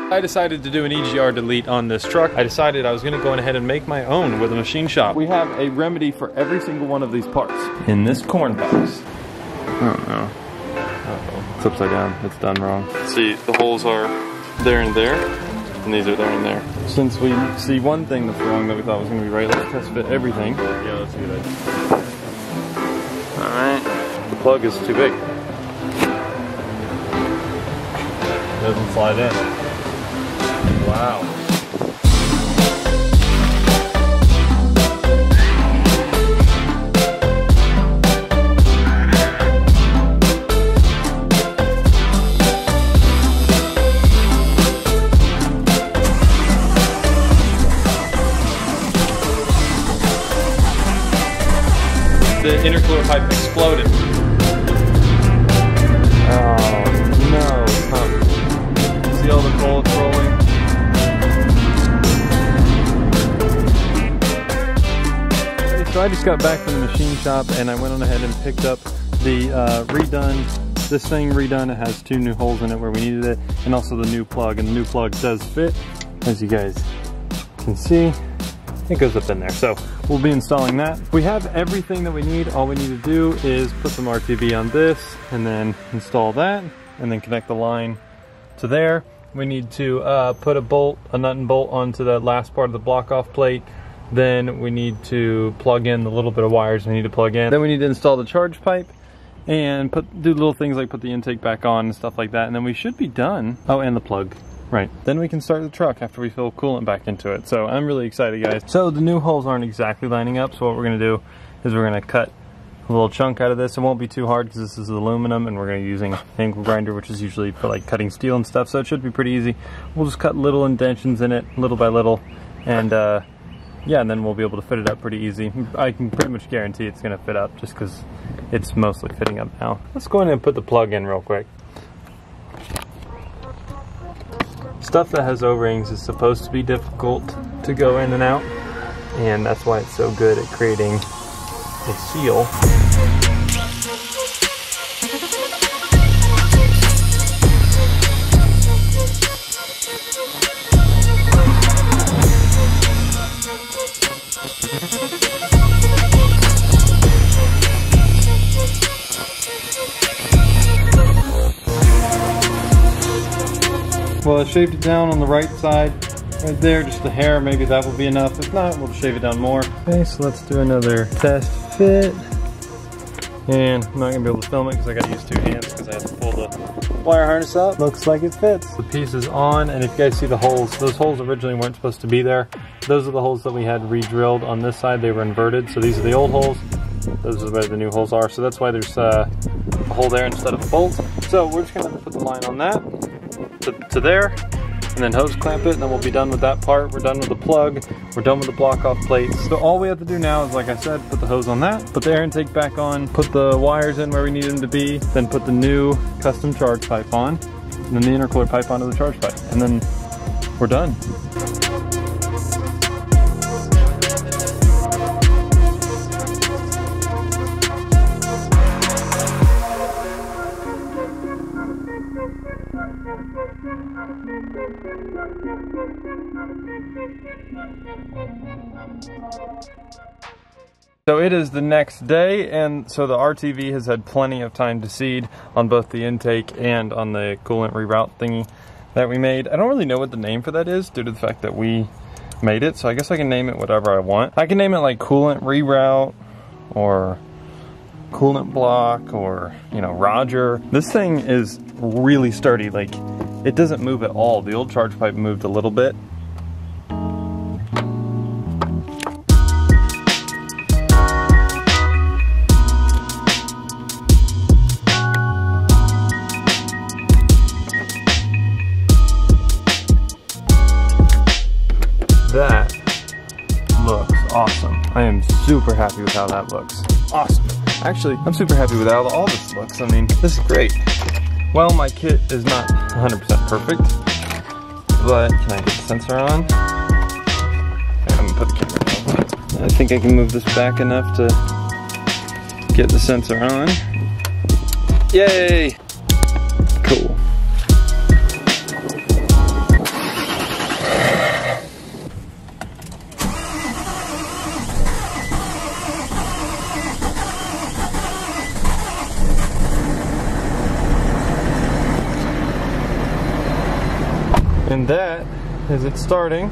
I decided to do an EGR delete on this truck. I decided I was gonna go ahead and make my own with a machine shop. We have a remedy for every single one of these parts in this corn box. Oh no. Uh-oh. It's upside down. It's done wrong. See, the holes are there and there, and these are there and there. Since we see one thing that's wrong that we thought was gonna be right, let's test fit everything. Yeah, let's do that. Alright. The plug is too big. Doesn't slide in. Wow. The intercooler pipe exploded. Oh no, huh. See all the bullets rolling? So I just got back from the machine shop and I went on ahead and picked up the this thing redone. It has 2 new holes in it where we needed it, and also the new plug, and the new plug does fit, as you guys can see. It goes up in there, so we'll be installing that. We have everything that we need. All we need to do is put some RTB on this and then install that and then connect the line to there. We need to put a nut and bolt onto that last part of the block off plate. Then we need to plug in the little bit of wires we need to plug in. Then we need to install the charge pipe and do little things like put the intake back on and stuff like that. And then we should be done. Oh, and the plug. Right, then we can start the truck after we fill coolant back into it. So I'm really excited, guys. So the new holes aren't exactly lining up, so what we're gonna do is we're gonna cut a little chunk out of this. It won't be too hard because this is aluminum, and we're gonna be using an angle grinder, which is usually for like cutting steel and stuff, so it should be pretty easy. We'll just cut little indentions in it, little by little, and yeah, and then we'll be able to fit it up pretty easy. I can pretty much guarantee it's gonna fit up just because it's mostly fitting up now. Let's go in and put the plug in real quick. Stuff that has O-rings is supposed to be difficult to go in and out, and that's why it's so good at creating a seal. Well, I shaved it down on the right side, right there, just a hair. Maybe that will be enough. If not, we'll shave it down more. Okay, so let's do another test fit. And I'm not gonna be able to film it because I gotta use 2 hands because I have to pull the wire harness up. Looks like it fits. The piece is on, and if you guys see the holes, those holes originally weren't supposed to be there. Those are the holes that we had re-drilled on this side. They were inverted, so these are the old holes. Those are where the new holes are. So that's why there's a hole there instead of a bolt. So we're just gonna put the line on that. To there, and then hose clamp it, and then we'll be done with that part. We're done with the plug, we're done with the block off plates. So all we have to do now is, like I said, put the hose on that, put the air intake back on, put the wires in where we need them to be, then put the new custom charge pipe on, and then the intercooler pipe onto the charge pipe, and then we're done. So it is the next day, and so the RTV has had plenty of time to seed on both the intake and on the coolant reroute thingy that we made. I don't really know what the name for that is due to the fact that we made it, so I guess I can name it whatever I want. I can name it like coolant reroute or coolant block or, you know, Roger. This thing is really sturdy. Like, it doesn't move at all. The old charge pipe moved a little bit. That looks awesome. I am super happy with how that looks. Awesome. Actually, I'm super happy with how all this looks. I mean, this is great. Well, my kit is not 100% perfect, but can I get the sensor on? Okay, I'm gonna put the camera down. I think I can move this back enough to get the sensor on. Yay! Cool. And that is it starting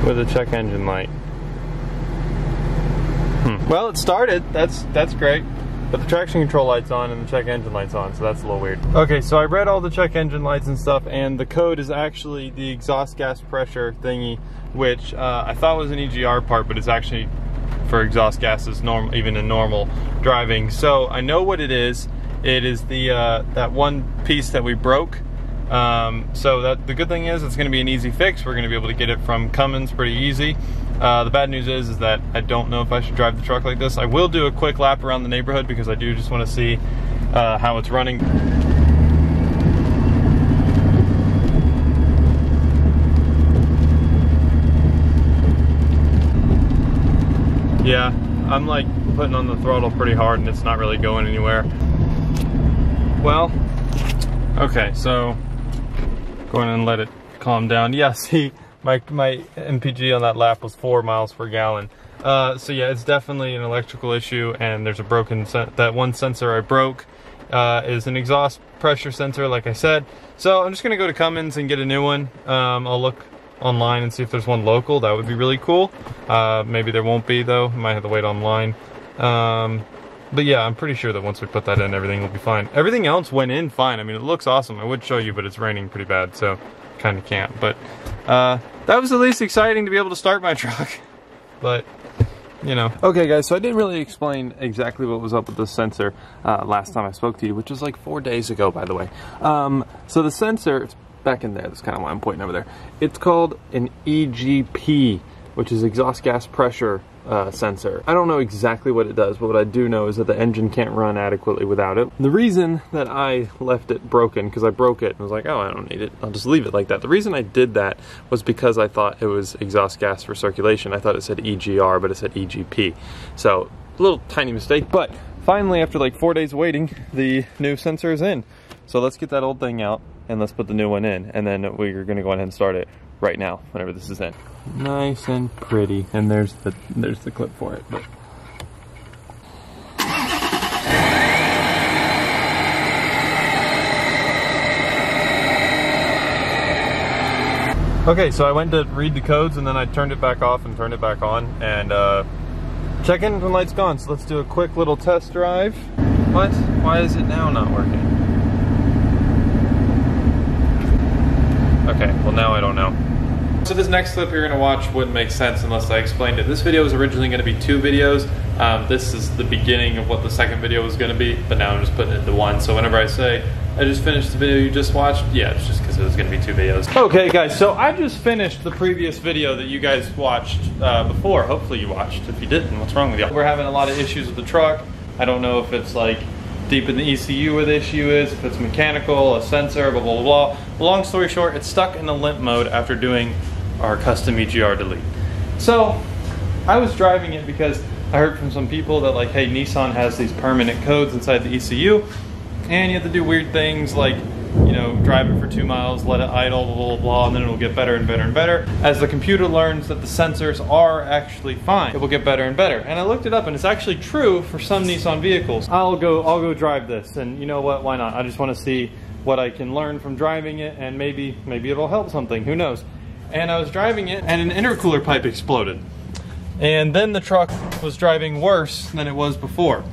with a check engine light. Well, it started. That's great. But the traction control light's on and the check engine light's on, so that's a little weird. Okay, so I read all the check engine lights and stuff, and the code is actually the exhaust gas pressure thingy, which I thought was an EGR part, but it's actually for exhaust gases, even in normal driving. So I know what it is. It is the that one piece that we broke. So the good thing is it's going to be an easy fix. We're going to be able to get it from Cummins pretty easy. The bad news is that I don't know if I should drive the truck like this. I will do a quick lap around the neighborhood because I do just want to see how it's running. Yeah, I'm like putting on the throttle pretty hard and it's not really going anywhere. Well, okay, so go ahead and let it calm down. Yeah, see, my MPG on that lap was 4 miles per gallon. So yeah, it's definitely an electrical issue, and there's a broken that one sensor I broke is an exhaust pressure sensor, like I said. So I'm just gonna go to Cummins and get a new one. I'll look online and see if there's one local. That would be really cool. Maybe there won't be though. I might have to wait online. But yeah, I'm pretty sure that once we put that in, everything will be fine. Everything else went in fine. I mean, it looks awesome. I would show you, but it's raining pretty bad, so kind of can't. But that was at least exciting to be able to start my truck. But you know. Okay guys, so I didn't really explain exactly what was up with the sensor last time I spoke to you, which was like 4 days ago, by the way. So the sensor, it's back in there, that's kind of why I'm pointing over there. It's called an EGP, which is exhaust gas pressure sensor. I don't know exactly what it does, but what I do know is that the engine can't run adequately without it. The reason that I left it broken, because I broke it and was like, oh, I don't need it, I'll just leave it like that. The reason I did that was because I thought it was exhaust gas for circulation. I thought it said EGR, but it said EGP. So, a little tiny mistake, but finally, after like 4 days of waiting, the new sensor is in. So let's get that old thing out and let's put the new one in, and then we're gonna go ahead and start it right now whenever this is in. Nice and pretty, and there's the clip for it. But okay, so I went to read the codes and then I turned it back off and turned it back on, and check engine light's gone. So let's do a quick little test drive. What? Why is it now not working? Okay, well now I don't know. So this next clip you're going to watch wouldn't make sense unless I explained it. This video was originally going to be 2 videos. This is the beginning of what the second video was going to be, but now I'm just putting it into one. So whenever I say I just finished the video you just watched, yeah, it's just because it was going to be 2 videos. Okay guys, so I just finished the previous video that you guys watched before. Hopefully you watched. If you didn't, what's wrong with you? We're having a lot of issues with the truck. I don't know if it's like deep in the ECU where the issue is, if it's mechanical, a sensor, blah, blah, blah, blah. Long story short, it's stuck in the limp mode after doing our custom EGR delete. So I was driving it because I heard from some people that like, hey, Nissan has these permanent codes inside the ECU and you have to do weird things like, you know, drive it for 2 miles, let it idle, blah, blah, blah, and then it'll get better and better and better. As the computer learns that the sensors are actually fine, it will get better and better. And I looked it up and it's actually true for some Nissan vehicles. I'll go drive this, and you know what, why not? I just want to see what I can learn from driving it, and maybe it'll help something, who knows. And I was driving it and an intercooler pipe exploded. And then the truck was driving worse than it was before.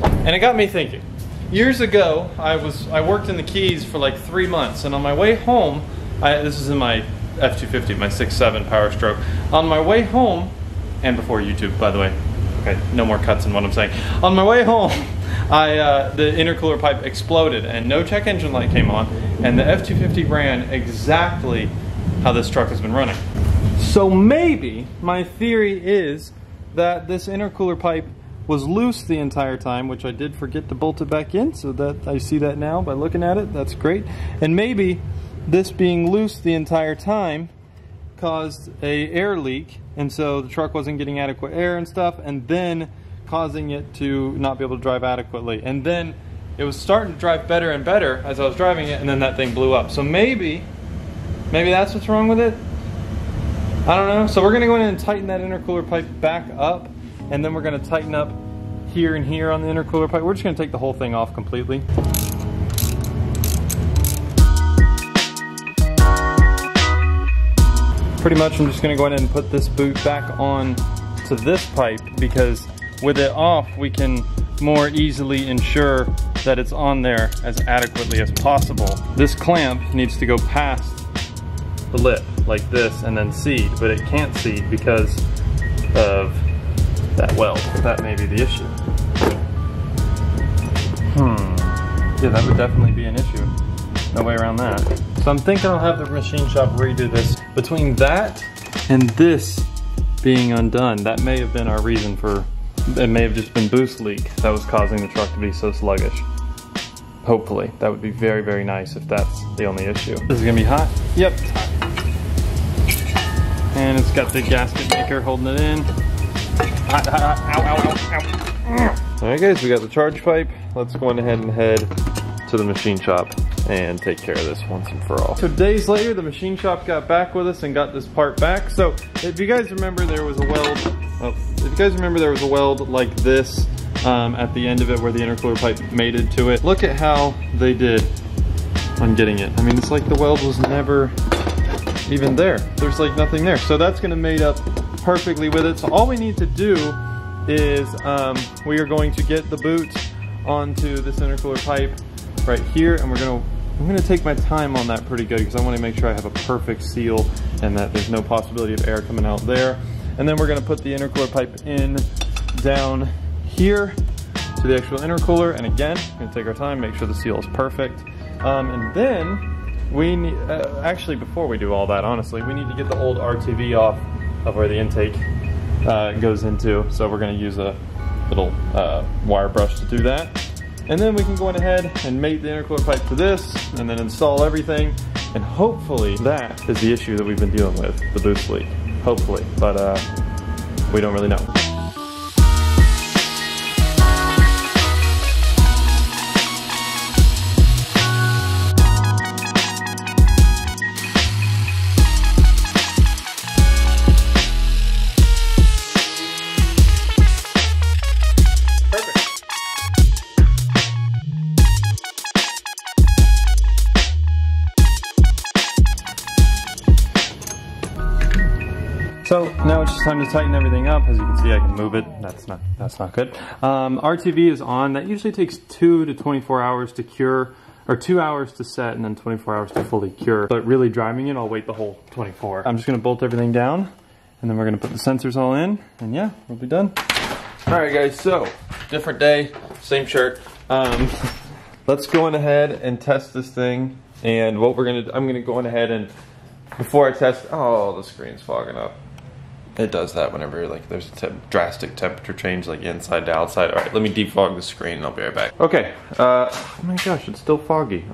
And it got me thinking. Years ago, I worked in the Keys for like 3 months, and on my way home, this is in my F250, my 6.7 Power Stroke. On my way home, and before YouTube, by the way, okay, no more cuts in what I'm saying. On my way home, the intercooler pipe exploded, and no check engine light came on, and the F250 ran exactly how this truck has been running. So maybe my theory is that this intercooler pipe was loose the entire time, which I did forget to bolt it back in, so that I see that now by looking at it. That's great. And maybe this being loose the entire time caused an air leak, and so the truck wasn't getting adequate air and stuff, and then causing it to not be able to drive adequately. And then it was starting to drive better and better as I was driving it, and then that thing blew up. So maybe that's what's wrong with it. I don't know. So we're gonna go in and tighten that intercooler pipe back up, and then we're gonna tighten up here and here on the intercooler pipe. We're just gonna take the whole thing off completely. pretty much I'm just gonna go ahead and put this boot back on to this pipe, because with it off, we can more easily ensure that it's on there as adequately as possible. This clamp needs to go past the lip like this and then seat, but it can't seat because of that weld. That may be the issue. Yeah, that would definitely be an issue. No way around that. So I'm thinking I'll have the machine shop redo this. Between that and this being undone, that may have been our reason for, it may have just been boost leak that was causing the truck to be so sluggish. Hopefully. That would be very, very nice if that's the only issue. This is gonna be hot? Yep, it's hot. And it's got the gasket maker holding it in. Hot, hot, hot, ow, ow, ow, ow. All right guys, we got the charge pipe. Let's go on ahead and head to the machine shop and take care of this once and for all. So days later, the machine shop got back with us and got this part back. So if you guys remember, there was a weld, like this at the end of it where the intercooler pipe mated to it. Look at how they did on getting it. I mean, it's like the weld was never even there. There's like nothing there. So that's gonna mate up perfectly with it. So all we need to do is we are going to get the boot onto this intercooler pipe right here, and I'm gonna take my time on that pretty good, because I want to make sure I have a perfect seal and that there's no possibility of air coming out there. And then we're gonna put the intercooler pipe in down here to the actual intercooler, and again, we're gonna take our time, make sure the seal is perfect. And then we need, actually before we do all that, honestly, we need to get the old RTV off of where the intake goes into. So we're gonna use a little wire brush to do that. And then we can go on ahead and mate the intercooler pipe to this and then install everything. And hopefully that is the issue that we've been dealing with, the boost leak. Hopefully, but we don't really know. So now it's just time to tighten everything up. As you can see, I can move it. That's not good. RTV is on. That usually takes 2 to 24 hours to cure, or 2 hours to set and then 24 hours to fully cure. But really driving it, I'll wait the whole 24. I'm just gonna bolt everything down, and then we're gonna put the sensors all in, and yeah, we'll be done. All right guys, so different day, same shirt. Let's go on ahead and test this thing. And what we're gonna do, I'm gonna go on ahead and, before I test, oh, the screen's fogging up. It does that whenever like there's a drastic temperature change, like inside to outside. All right, let me defog the screen and I'll be right back. Okay, oh my gosh, it's still foggy.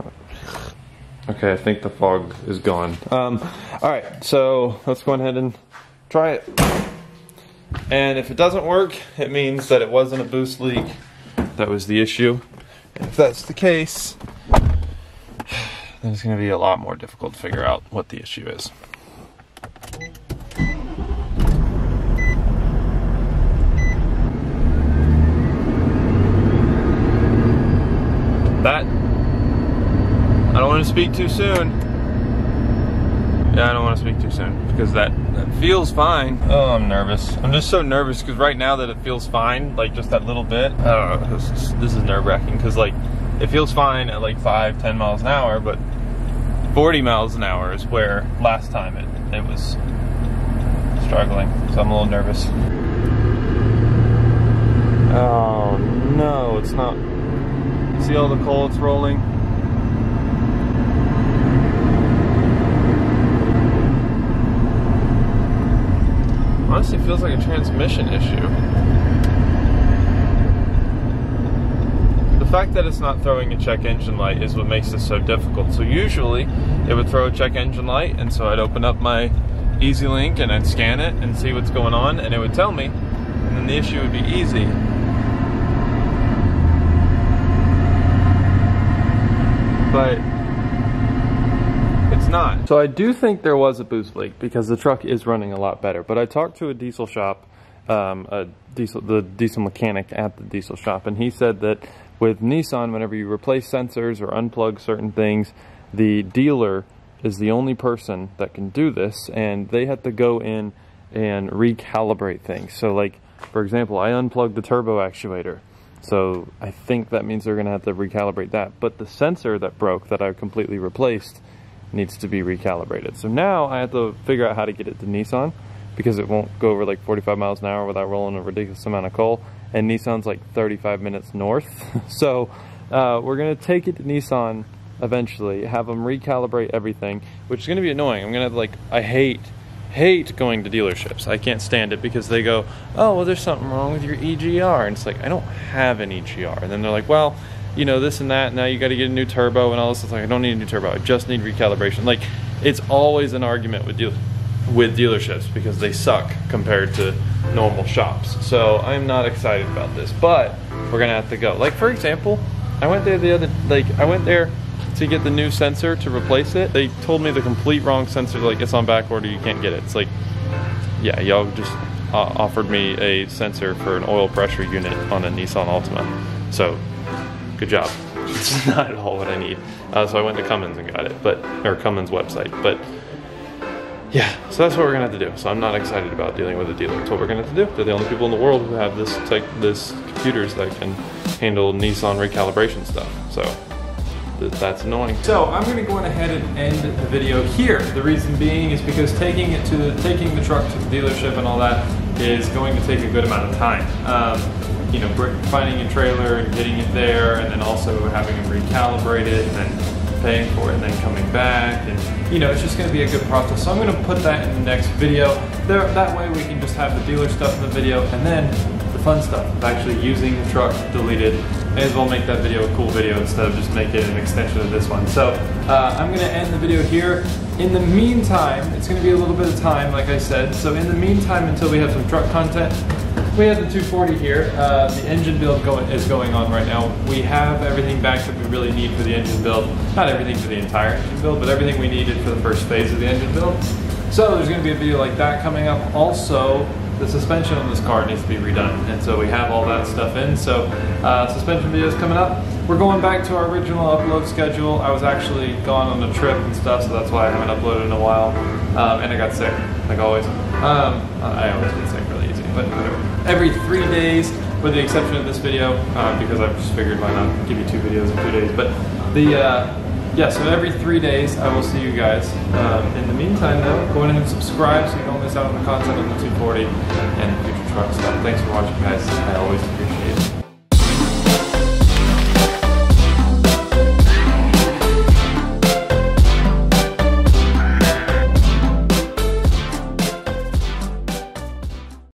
Okay, I think the fog is gone. All right, so let's go ahead and try it. And if it doesn't work, it means that it wasn't a boost leak. That was the issue. And if that's the case, then it's gonna be a lot more difficult to figure out what the issue is. That, I don't want to speak too soon. Yeah, I don't want to speak too soon because that feels fine. Oh, I'm nervous. I'm just so nervous because right now that it feels fine, like just that little bit, I don't know, this is nerve-wracking because like it feels fine at like 5-10 miles an hour, but 40 miles an hour is where last time it was struggling, so I'm a little nervous. Oh no, it's not. See all the coal it's rolling? Honestly, feels like a transmission issue. The fact that it's not throwing a check engine light is what makes this so difficult. So usually it would throw a check engine light, and so I'd open up my EZ-Link and I'd scan it and see what's going on, and it would tell me, and then the issue would be easy. But it's not. So I do think there was a boost leak because the truck is running a lot better. But I talked to a diesel shop, the diesel mechanic at the diesel shop, and he said that with Nissan, whenever you replace sensors or unplug certain things, the dealer is the only person that can do this, and they have to go in and recalibrate things. So like, for example, I unplugged the turbo actuator. So I think that means they're gonna have to recalibrate that. But the sensor that broke, that I completely replaced, needs to be recalibrated. So now I have to figure out how to get it to Nissan, because it won't go over like 45 miles an hour without rolling a ridiculous amount of coal. And Nissan's like 35 minutes north. So we're gonna take it to Nissan eventually, have them recalibrate everything, which is gonna be annoying. I'm gonna have like, I hate going to dealerships. I can't stand it because they go, oh, well, there's something wrong with your EGR. And it's like, I don't have an EGR. And then they're like, well, you know, this and that, now you got to get a new turbo and all this. It's like, I don't need a new turbo. I just need recalibration. Like, it's always an argument with dealerships because they suck compared to normal shops. So I'm not excited about this, but we're going to have to go. Like, for example, I went there to get the new sensor to replace it. They told me the complete wrong sensor, like it's on back order, you can't get it. It's like, yeah, y'all just offered me a sensor for an oil pressure unit on a Nissan Altima. So, good job. It's not at all what I need. So I went to Cummins and got it, or Cummins website. But yeah, so that's what we're gonna have to do. So I'm not excited about dealing with a dealer. That's what we're gonna have to do. They're the only people in the world who have this computers that can handle Nissan recalibration stuff. So that's annoying. So I'm going to go ahead and end the video here. The reason being is because taking the truck to the dealership and all that is going to take a good amount of time. You know, finding a trailer and getting it there, and then also having it recalibrated, and then paying for it, and then coming back, and you know, it's just going to be a good process. So I'm going to put that in the next video. That way we can just have the dealer stuff in the video, and then the fun stuff of actually using the truck deleted. May as well make that video a cool video instead of just make it an extension of this one. So I'm going to end the video here. In the meantime, it's going to be a little bit of time, like I said. So in the meantime, until we have some truck content, we have the 240 here. The engine build is going on right now. We have everything back that we really need for the engine build. Not everything for the entire engine build, but everything we needed for the first phase of the engine build. So there's going to be a video like that coming up. Also, the suspension on this car needs to be redone, and so we have all that stuff in. So suspension videos coming up. We're going back to our original upload schedule. I was actually gone on a trip and stuff, so that's why I haven't uploaded in a while. And I got sick, like always. I always get sick really easy, but whatever. Every 3 days, with the exception of this video, because I just figured why not give you 2 videos in 2 days. But yeah, so every 3 days I will see you guys. In the meantime though, go ahead and subscribe so you don't miss out on the content on the 240 and future truck stuff. Thanks for watching, guys. I always appreciate it.